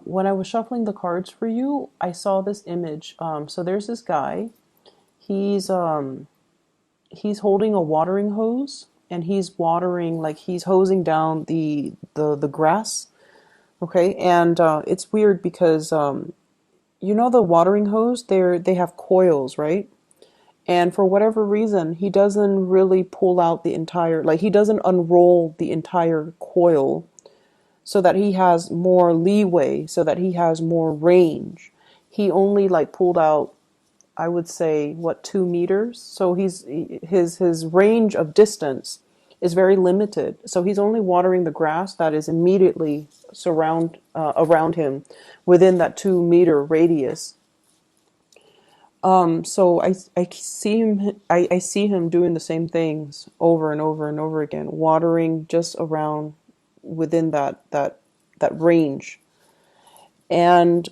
When I was shuffling the cards for you, I saw this image. So there's this guy. He's he's holding a watering hose and he's watering, like he's hosing down the grass. Okay, and it's weird because you know the watering hose, they have coils, right? And for whatever reason, he doesn't really pull out the entire, like he doesn't unroll the entire coil so that he has more leeway, so that he has more range. He only like pulled out, I would say, what, 2 meters. So his range of distance is very limited. So he's only watering the grass that is immediately around him within that 2 meter radius. So I see him I see him doing the same things over and over and over again, watering just around within that range. And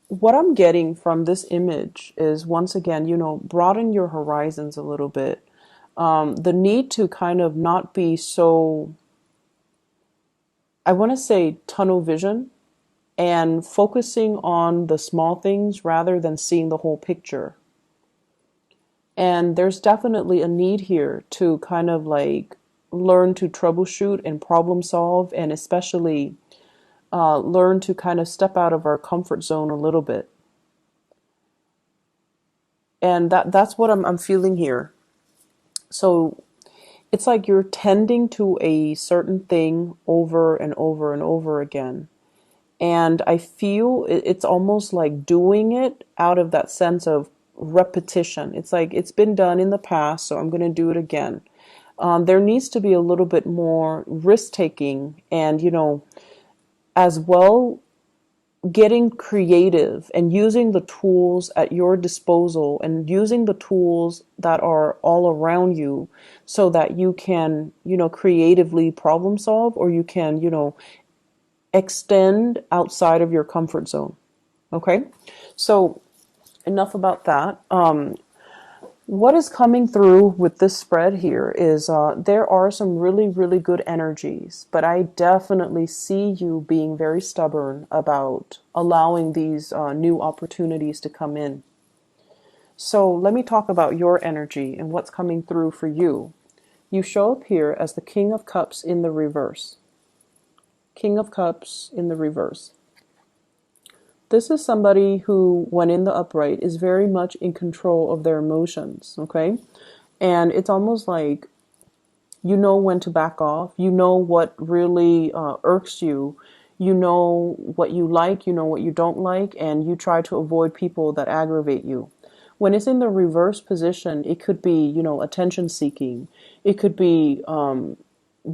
what I'm getting from this image is, once again, broaden your horizons a little bit. The need to kind of not be so, I want to say, tunnel vision, and focusing on the small things rather than seeing the whole picture. And there's definitely a need here to kind of like learn to troubleshoot and problem solve, and especially learn to kind of step out of our comfort zone a little bit. And that's what I'm feeling here. So it's like you're tending to a certain thing over and over and over again. And I feel it's almost like doing it out of that sense of repetition. It's like it's been done in the past, so I'm going to do it again. There needs to be a little bit more risk taking, and, as well, getting creative and using the tools at your disposal and using the tools that are all around you so that you can, creatively problem solve, or you can, extend outside of your comfort zone. Okay, so enough about that. What is coming through with this spread here is there are some really, really good energies, but I definitely see you being very stubborn about allowing these new opportunities to come in. So let me talk about your energy and what's coming through for you. You show up here as the King of Cups in the reverse. King of Cups in the reverse. This is somebody who, when in the upright, is very much in control of their emotions, okay? And it's almost like you know when to back off. You know what really irks you. You know what you like, you know what you don't like, and you try to avoid people that aggravate you. When it's in the reverse position, it could be, attention seeking. It could be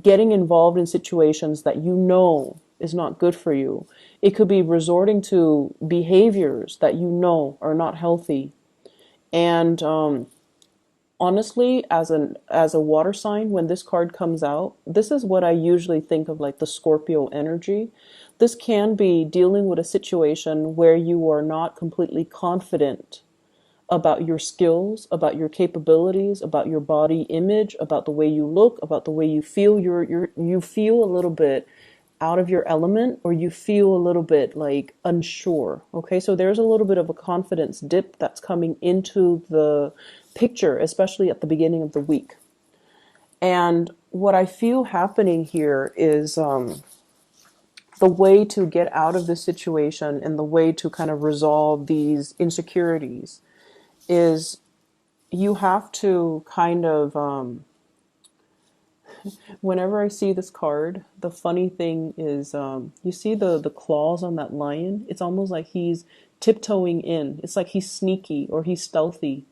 getting involved in situations that you know is not good for you. It could be resorting to behaviors that you know are not healthy. And honestly, as a water sign, when this card comes out, this is what I usually think of, like the Scorpio energy. This can be dealing with a situation where you are not completely confident about your skills, about your capabilities, about your body image, about the way you look, about the way you feel. You feel a little bit out of your element, or you feel a little bit like unsure. Okay, so there's a little bit of a confidence dip that's coming into the picture, especially at the beginning of the week. And what I feel happening here is the way to get out of this situation and the way to kind of resolve these insecurities is you have to kind of whenever I see this card, the funny thing is, you see the claws on that lion? It's almost like he's tiptoeing in. It's like he's sneaky or he's stealthy.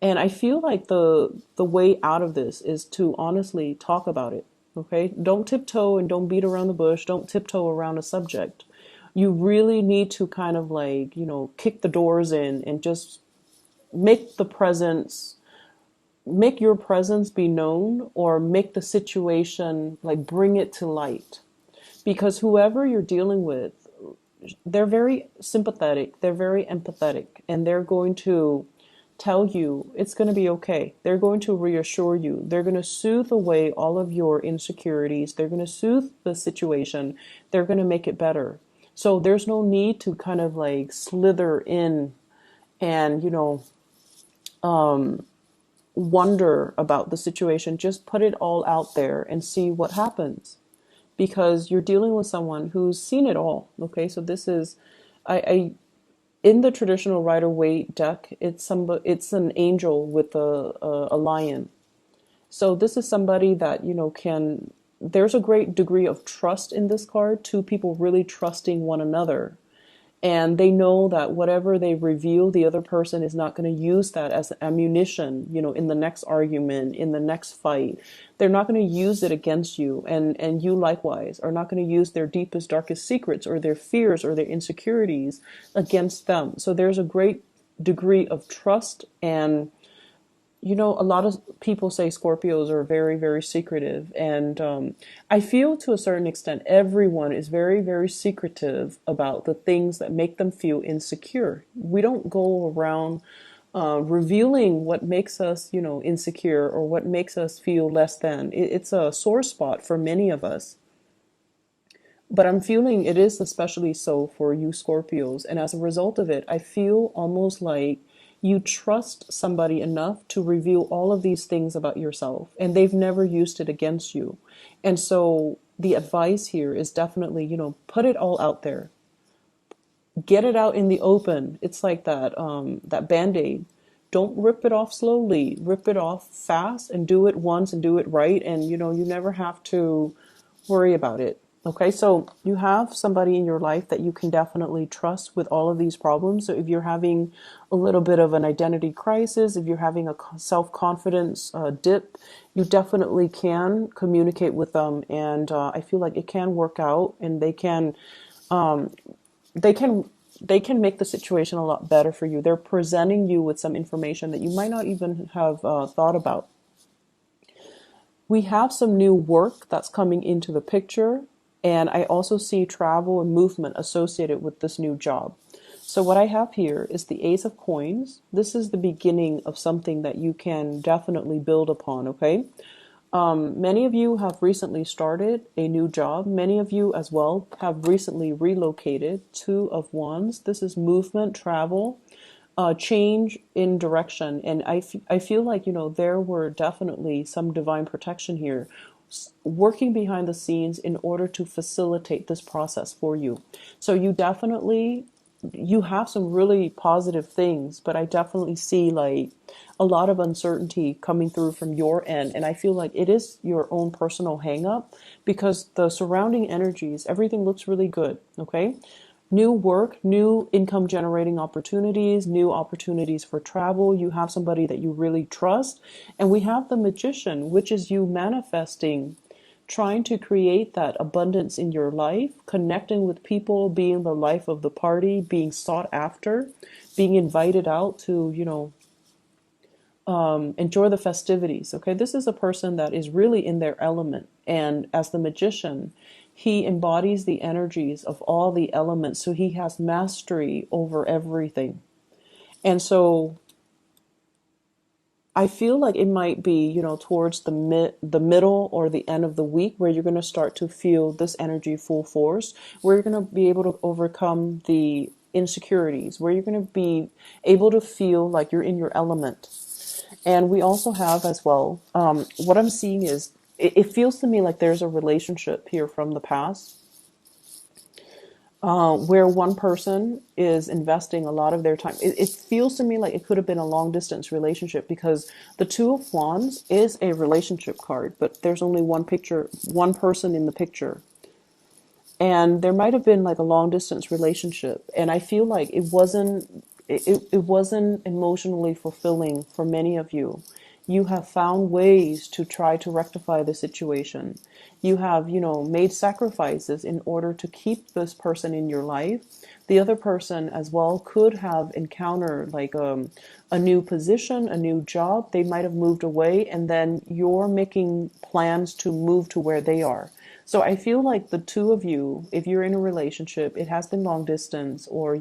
And I feel like the way out of this is to honestly talk about it. Okay? Don't tiptoe and don't beat around the bush. Don't tiptoe around a subject. You really need to kind of like, kick the doors in and just make the presence make your presence be known, or make the situation, like, bring it to light. Because whoever you're dealing with, they're very sympathetic, they're very empathetic, and they're going to tell you it's going to be okay. They're going to reassure you. They're going to soothe away all of your insecurities. They're going to soothe the situation. They're going to make it better. So there's no need to kind of like slither in and, wonder about the situation. Just put it all out there and see what happens, because you're dealing with someone who's seen it all. Okay, so this is, I in the traditional Rider-Waite deck, it's an angel with a lion. So this is somebody that can. There's a great degree of trust in this card. Two people really trusting one another. And they know that whatever they reveal, the other person is not going to use that as ammunition, in the next argument, in the next fight. They're not going to use it against you. And you likewise are not going to use their deepest, darkest secrets or their fears or their insecurities against them. So there's a great degree of trust. And a lot of people say Scorpios are very, very secretive. And I feel to a certain extent, everyone is very, very secretive about the things that make them feel insecure. We don't go around revealing what makes us, insecure or what makes us feel less than. It's a sore spot for many of us. But I'm feeling it is especially so for you Scorpios. And as a result of it, I feel almost like you trust somebody enough to reveal all of these things about yourself, and they've never used it against you. And so the advice here is definitely, put it all out there. Get it out in the open. It's like that Band-Aid. Don't rip it off slowly. Rip it off fast and do it once and do it right. And, you never have to worry about it. Okay, so you have somebody in your life that you can definitely trust with all of these problems. So if you're having a little bit of an identity crisis, if you're having a self-confidence dip, you definitely can communicate with them. And I feel like it can work out, and they can they can make the situation a lot better for you. They're presenting you with some information that you might not even have thought about. We have some new work that's coming into the picture. And I also see travel and movement associated with this new job. So what I have here is the Ace of Coins. This is the beginning of something that you can definitely build upon, okay? Many of you have recently started a new job. Many of you as well have recently relocated. Two of Wands. This is movement, travel, change in direction. And I feel like, there were definitely some divine protection here, working behind the scenes in order to facilitate this process for you. So you have some really positive things, but I definitely see like a lot of uncertainty coming through from your end. And I feel like it is your own personal hang up, because the surrounding energies, everything looks really good. Okay. New work, new income generating opportunities, new opportunities for travel. You have somebody that you really trust. And we have the Magician, which is you manifesting, trying to create that abundance in your life, connecting with people, being the life of the party, being sought after, being invited out to, enjoy the festivities. Okay, this is a person that is really in their element. And as the Magician, he embodies the energies of all the elements. So he has mastery over everything. And so I feel like it might be, towards the middle or the end of the week where you're going to start to feel this energy full force, where you're going to be able to overcome the insecurities, where you're going to be able to feel like you're in your element. And we also have as well, what I'm seeing is, it feels to me like there's a relationship here from the past where one person is investing a lot of their time. It feels to me like it could have been a long distance relationship, because the Two of Wands is a relationship card, but there's only one person in the picture. And there might have been like a long distance relationship. And I feel like it wasn't emotionally fulfilling for many of you. You have found ways to try to rectify the situation. You have, made sacrifices in order to keep this person in your life. The other person as well could have encountered like a new position, a new job. They might have moved away, and then you're making plans to move to where they are. So I feel like the two of you, if you're in a relationship, it has been long distance, or,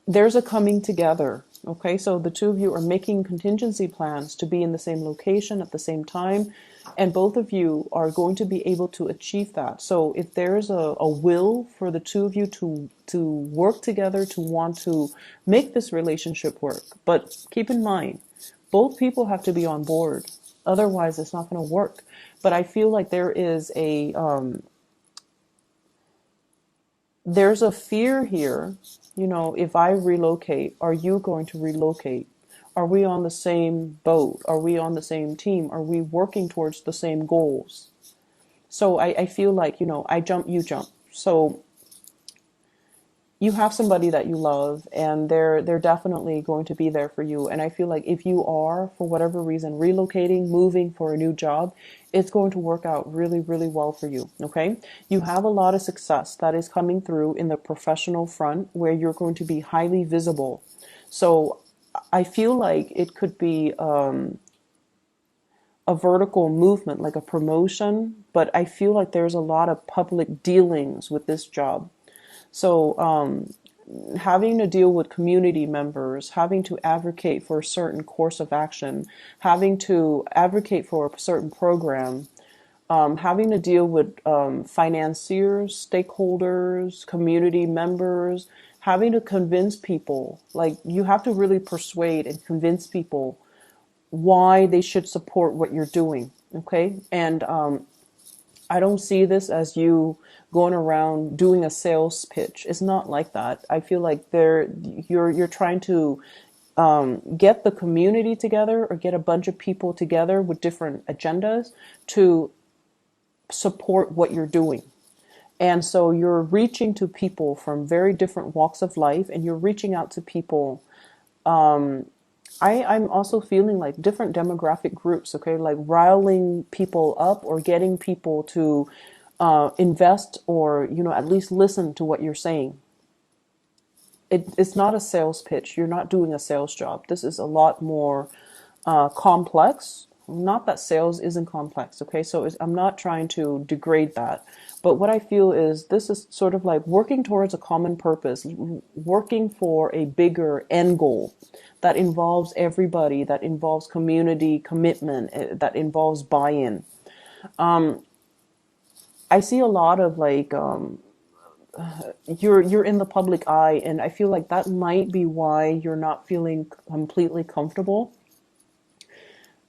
there's a coming together. Okay, so the two of you are making contingency plans to be in the same location at the same time, and both of you are going to be able to achieve that. So if there's a will for the two of you to work together, to want to make this relationship work, but keep in mind, both people have to be on board. Otherwise, it's not going to work. But I feel like there's a fear here. You know, if I relocate, are you going to relocate? Are we on the same boat? Are we on the same team? Are we working towards the same goals? So I feel like, you know, I jump, you jump. So you have somebody that you love, and they're definitely going to be there for you. And I feel like if you are, for whatever reason, relocating, moving for a new job, it's going to work out really, really well for you. Okay, you have a lot of success that is coming through in the professional front, where you're going to be highly visible. So I feel like it could be a vertical movement, like a promotion, but I feel like there's a lot of public dealings with this job. So having to deal with community members, having to advocate for a certain course of action, having to advocate for a certain program, having to deal with financiers, stakeholders, community members, having to convince people, like you have to really persuade and convince people why they should support what you're doing. Okay. And I don't see this as you going around doing a sales pitch. It's not like that. I feel like you're trying to get the community together, or get a bunch of people together with different agendas to support what you're doing. And so you're reaching to people from very different walks of life, and you're reaching out to people. I'm also feeling like different demographic groups, okay, like riling people up or getting people to invest, or, you know, at least listen to what you're saying. It's not a sales pitch. You're not doing a sales job. This is a lot more complex. Not that sales isn't complex, okay? So I'm not trying to degrade that. But what I feel is this is sort of like working towards a common purpose, working for a bigger end goal that involves everybody, that involves community commitment, that involves buy-in. I see a lot of like you're in the public eye, and I feel like that might be why you're not feeling completely comfortable.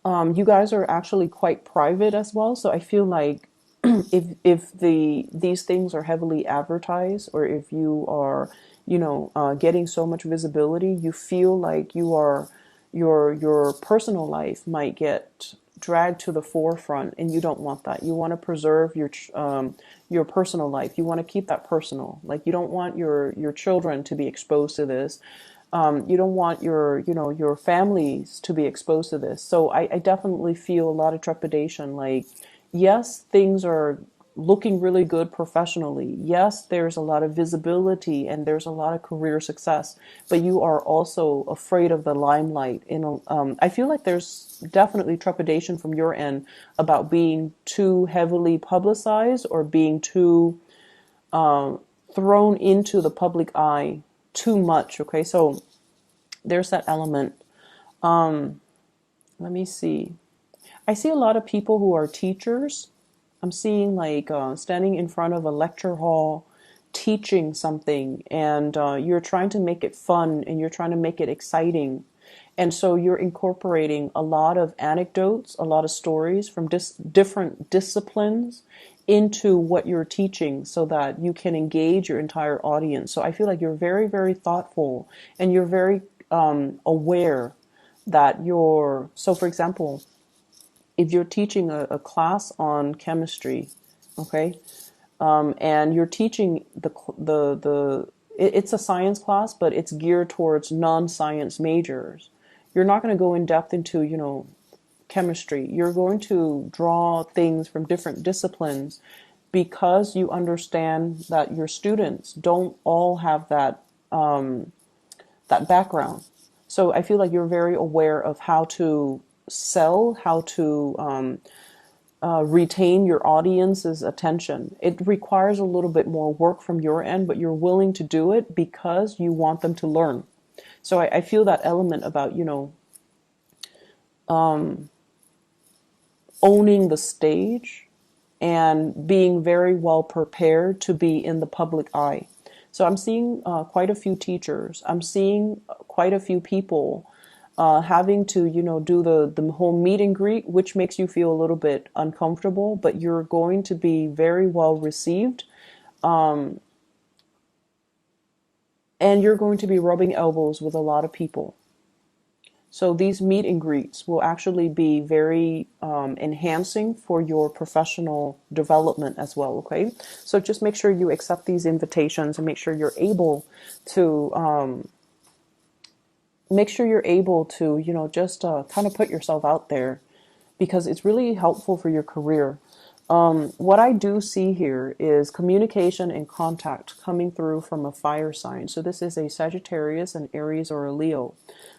You guys are actually quite private as well, so I feel like if these things are heavily advertised, or if you are, you know, getting so much visibility, you feel like your personal life might get dragged to the forefront, and you don't want that. You want to preserve your personal life. You want to keep that personal. Like, you don't want your children to be exposed to this. You don't want your families to be exposed to this. So I definitely feel a lot of trepidation. Like, yes, things are looking really good professionally. Yes, there's a lot of visibility and there's a lot of career success, but you are also afraid of the limelight. I feel like there's definitely trepidation from your end about being too heavily publicized, or being too thrown into the public eye too much. Okay, so there's that element. Let me see. I see a lot of people who are teachers. I'm seeing like standing in front of a lecture hall teaching something, and you're trying to make it fun, and you're trying to make it exciting. And so you're incorporating a lot of anecdotes, a lot of stories from different disciplines into what you're teaching, so that you can engage your entire audience. So I feel like you're very, very thoughtful, and you're very aware that so for example, if you're teaching a class on chemistry, okay, and you're teaching it's a science class, but it's geared towards non-science majors. You're not going to go in depth into, chemistry. You're going to draw things from different disciplines, because you understand that your students don't all have that background. So I feel like you're very aware of how to sell, how to retain your audience's attention. It requires a little bit more work from your end, but you're willing to do it because you want them to learn. So I feel that element about, you know, owning the stage and being very well prepared to be in the public eye. So I'm seeing quite a few teachers. I'm seeing quite a few people having to, you know, do the whole meet and greet, which makes you feel a little bit uncomfortable, but you're going to be very well received. And you're going to be rubbing elbows with a lot of people. So these meet and greets will actually be very enhancing for your professional development as well, okay? So just make sure you accept these invitations and make sure you're able to, you know, just kind of put yourself out there because it's really helpful for your career. What I do see here is communication and contact coming through from a fire sign. So this is a Sagittarius, an Aries, or a Leo.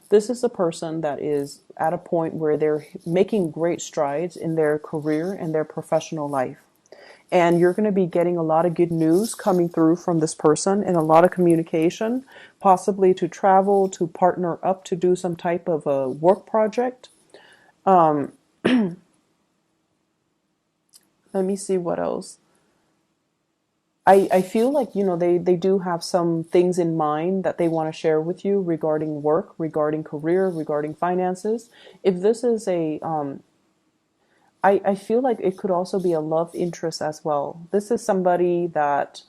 This is a person that is at a point where they're making great strides in their career and their professional life. And you're going to be getting a lot of good news coming through from this person and a lot of communication, possibly to travel, to partner up, to do some type of a work project. Let me see what else. I feel like, you know, they do have some things in mind that they want to share with you regarding work, regarding career, regarding finances. If this is I feel like it could also be a love interest as well. This is somebody that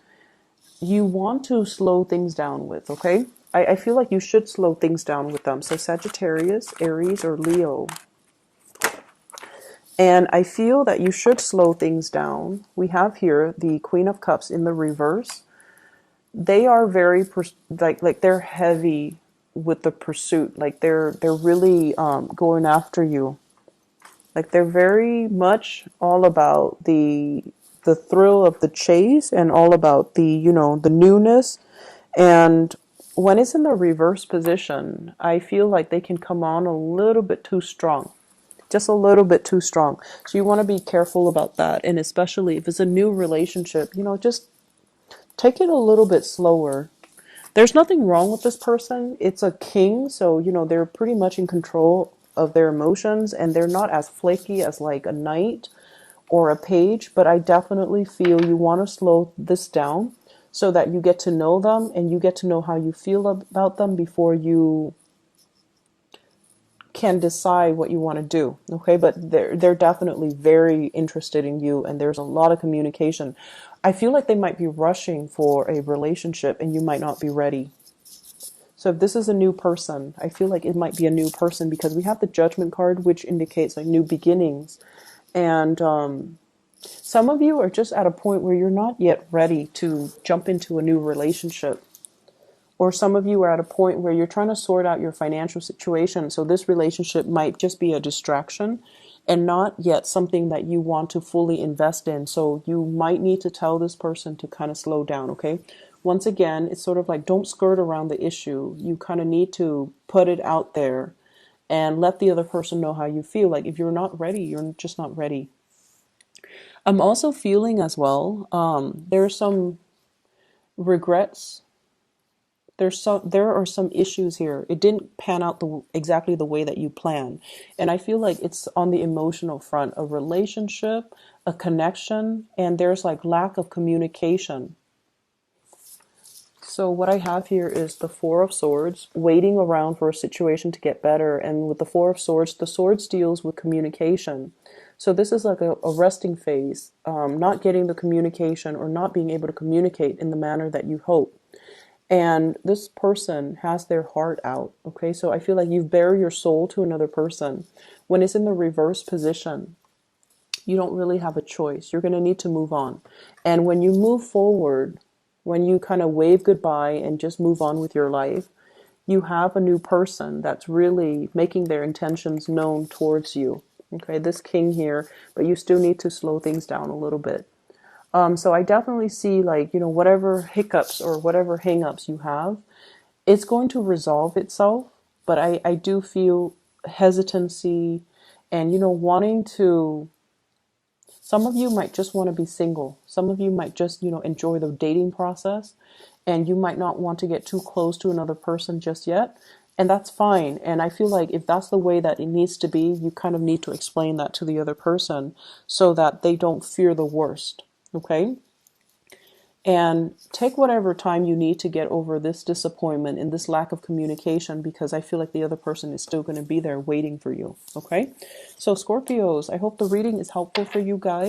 you want to slow things down with, okay? I feel like you should slow things down with them. So Sagittarius, Aries, or Leo. And I feel that you should slow things down. We have here the Queen of Cups in the reverse. They are very like they're heavy with the pursuit. Like they're really going after you. Like they're very much all about the thrill of the chase and all about the, you know, the newness. And when it's in the reverse position, I feel like they can come on a little bit too strong. Just a little bit too strong. So you want to be careful about that. And especially if it's a new relationship, you know, just take it a little bit slower. There's nothing wrong with this person. It's a king. So, you know, they're pretty much in control of their emotions and they're not as flaky as like a knight or a page. But I definitely feel you want to slow this down so that you get to know them and you get to know how you feel about them before you can decide what you want to do. Okay, but they're definitely very interested in you and there's a lot of communication. I feel like they might be rushing for a relationship and you might not be ready. So if this is a new person, I feel like it might be a new person because we have the Judgment card, which indicates like new beginnings. And some of you are just at a point where you're not yet ready to jump into a new relationship. Or some of you are at a point where you're trying to sort out your financial situation. So this relationship might just be a distraction and not yet something that you want to fully invest in. So you might need to tell this person to kind of slow down, okay? Once again, it's sort of like don't skirt around the issue. You kind of need to put it out there and let the other person know how you feel. Like if you're not ready, you're just not ready. I'm also feeling as well, there are some regrets. There are some issues here. It didn't pan out exactly the way that you planned. And I feel like it's on the emotional front, a relationship, a connection, and there's like lack of communication. So what I have here is the Four of Swords, waiting around for a situation to get better. And with the Four of Swords, the Swords deals with communication. So this is like a resting phase, not getting the communication or not being able to communicate in the manner that you hope. And this person has their heart out, okay? So I feel like you've bared your soul to another person. When it's in the reverse position, you don't really have a choice. You're going to need to move on. And when you move forward, when you kind of wave goodbye and just move on with your life, you have a new person that's really making their intentions known towards you. Okay, this king here, but you still need to slow things down a little bit. So I definitely see like, you know, whatever hiccups or whatever hangups you have, it's going to resolve itself. But I do feel hesitancy and, you know, wanting to, some of you might just want to be single. Some of you might just, you know, enjoy the dating process and you might not want to get too close to another person just yet. And that's fine. And I feel like if that's the way that it needs to be, you kind of need to explain that to the other person so that they don't fear the worst. Okay? And take whatever time you need to get over this disappointment and this lack of communication, because I feel like the other person is still going to be there waiting for you. Okay? So Scorpios, I hope the reading is helpful for you guys.